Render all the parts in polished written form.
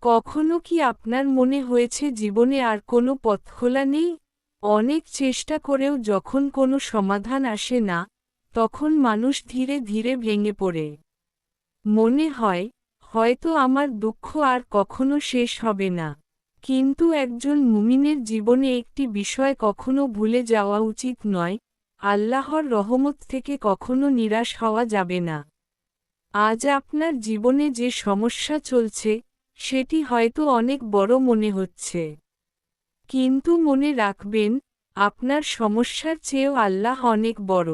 কখনো কি আপনার মনে হয়েছে জীবনে আর কোনো পথ খোলা নেই? অনেক চেষ্টা করেও যখন কোনো সমাধান আসে না, তখন মানুষ ধীরে ধীরে ভেঙে পড়ে। মনে হয়, হয়তো আমার দুঃখ আর কখনো শেষ হবে না। কিন্তু একজন মুমিনের জীবনে একটি বিষয় কখনো ভুলে যাওয়া উচিত নয়, আল্লাহর রহমত থেকে কখনো নিরাশ হওয়া যাবে না। আজ আপনার জীবনে যে সমস্যা চলছে, সেটি হয়তো অনেক বড় মনে হচ্ছে। কিন্তু মনে রাখবেন, আপনার সমস্যার চেয়েও আল্লাহ অনেক বড়।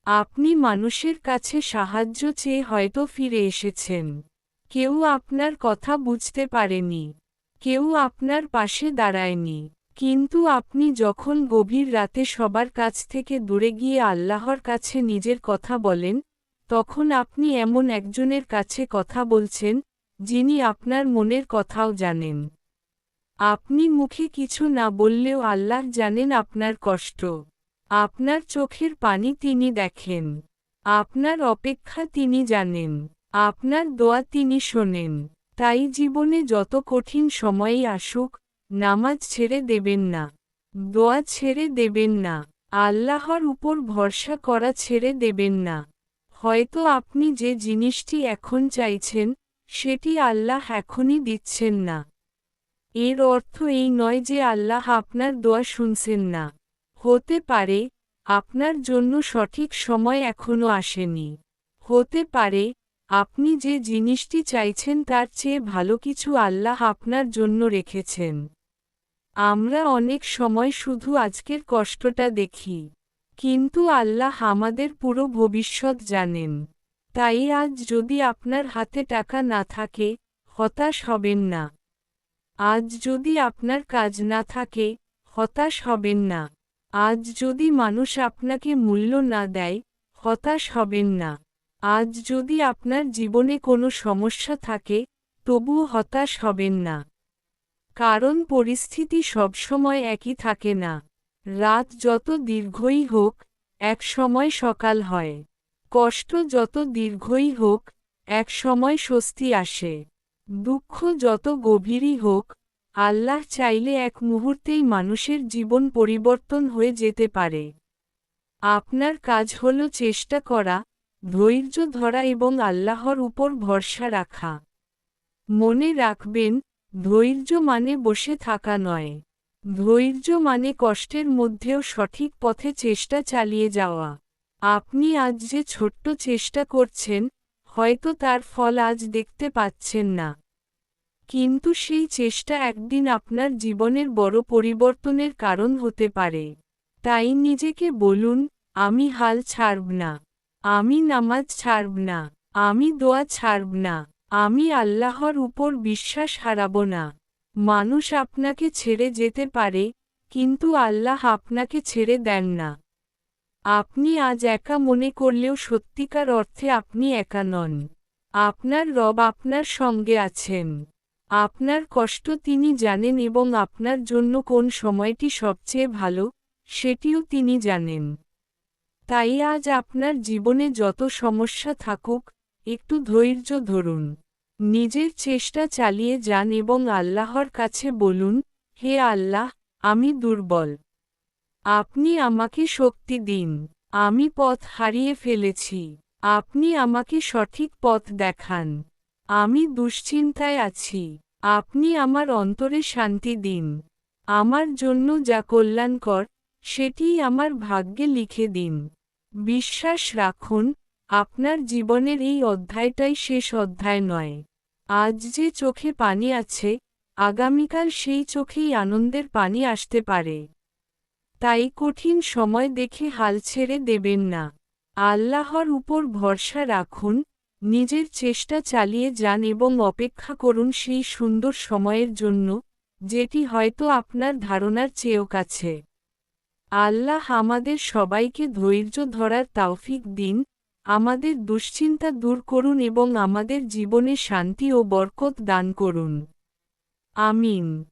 আপনি মানুষের কাছে সাহায্য চেয়ে হয়তো ফিরে এসেছেন। কেউ আপনার কথা বুঝতে পারেনি। কেউ আপনার পাশে দাঁড়ায়নি। কিন্তু আপনি যখন গভীর রাতে সবার কাছ থেকে দূরে গিয়ে আল্লাহর কাছে নিজের কথা বলেন, তখন আপনি এমন একজনের কাছে কথা বলছেন, যিনি আপনার মনের কথাও জানেন। আপনি মুখে কিছু না বললেও আল্লাহ জানেন আপনার কষ্ট। আপনার চোখের পানি তিনি দেখেন। আপনার অপেক্ষা তিনি জানেন। আপনার দোয়া তিনি শোনেন। তাই জীবনে যত কঠিন সময়ই আসুক, নামাজ ছেড়ে দেবেন না। দোয়া ছেড়ে দেবেন না। আল্লাহর উপর ভরসা করা ছেড়ে দেবেন না। হয়তো আপনি যে জিনিসটি এখন চাইছেন, সেটি আল্লাহ এখনই দিচ্ছেন না। এর অর্থ এই নয় যে আল্লাহ আপনার দোয়া শুনছেন না। হতে পারে, আপনার জন্য সঠিক সময় এখনো আসেনি। হতে পারে, আপনি যে জিনিসটি চাইছেন তার চেয়ে ভালো কিছু আল্লাহ আপনার জন্য রেখেছেন। আমরা অনেক সময় শুধু আজকের কষ্টটা দেখি। কিন্তু আল্লাহ আমাদের পুরো ভবিষ্যৎ জানেন। তাই আজ যদি আপনার হাতে টাকা না থাকে, হতাশ হবেন না। আজ যদি আপনার কাজ না থাকে, হতাশ হবেন না। আজ যদি মানুষ আপনাকে মূল্য না দেয়, হতাশ হবেন না। আজ যদি আপনার জীবনে কোনো সমস্যা থাকে, তবুও হতাশ হবেন না। কারণ পরিস্থিতি সবসময় একই থাকে না। রাত যত দীর্ঘই হোক, এক সময় সকাল হয়। কষ্ট যত দীর্ঘই হোক, এক সময় স্বস্তি আসে। দুঃখ যত গভীরই হোক, আল্লাহ চাইলে এক মুহূর্তেই মানুষের জীবন পরিবর্তন হয়ে যেতে পারে। আপনার কাজ হল চেষ্টা করা, ধৈর্য ধরা এবং আল্লাহর উপর ভরসা রাখা। মনে রাখবেন, ধৈর্য মানে বসে থাকা নয়। ধৈর্য মানে কষ্টের মধ্যেও সঠিক পথে চেষ্টা চালিয়ে যাওয়া। আপনি আজ যে ছোট্ট চেষ্টা করছেন, হয়তো তার ফল আজ দেখতে পাচ্ছেন না। কিন্তু সেই চেষ্টা একদিন আপনার জীবনের বড় পরিবর্তনের কারণ হতে পারে। তাই নিজেকে বলুন, আমি হাল ছাড়ব না। আমি নামাজ ছাড়ব না। আমি দোয়া ছাড়ব না। আমি আল্লাহর উপর বিশ্বাস হারাব না। মানুষ আপনাকে ছেড়ে যেতে পারে, কিন্তু আল্লাহ আপনাকে ছেড়ে দেন না। আপনি আজ একা মনে করলেও সত্যিকার অর্থে আপনি একা নন। আপনার রব আপনার সঙ্গে আছেন। আপনার কষ্ট তিনি জানেন এবং আপনার জন্য কোন সময়টি সবচেয়ে ভালো, সেটিও তিনি জানেন। তাই আজ আপনার জীবনে যত সমস্যা থাকুক, একটু ধৈর্য ধরুন। নিজের চেষ্টা চালিয়ে যান এবং আল্লাহর কাছে বলুন, হে আল্লাহ, আমি দুর্বল। আপনি আমাকে শক্তি দিন। আমি পথ হারিয়ে ফেলেছি। আপনি আমাকে সঠিক পথ দেখান। আমি দুশ্চিন্তায় আছি। আপনি আমার অন্তরে শান্তি দিন। আমার জন্য যা কল্যাণকর, সেটিই আমার ভাগ্যে লিখে দিন। বিশ্বাস রাখুন, আপনার জীবনের এই অধ্যায়টাই শেষ অধ্যায় নয়। আজ যে চোখে পানি আছে, আগামীকাল সেই চোখেই আনন্দের পানি আসতে পারে। তাই কঠিন সময় দেখে হাল ছেড়ে দেবেন না। আল্লাহর উপর ভরসা রাখুন, নিজের চেষ্টা চালিয়ে যান এবং অপেক্ষা করুন সেই সুন্দর সময়ের জন্য, যেটি হয়তো আপনার ধারণার চেয়েও কাছে। আল্লাহ আমাদের সবাইকে ধৈর্য ধরার তৌফিক দিন, আমাদের দুশ্চিন্তা দূর করুন এবং আমাদের জীবনে শান্তি ও বরকত দান করুন। আমিন।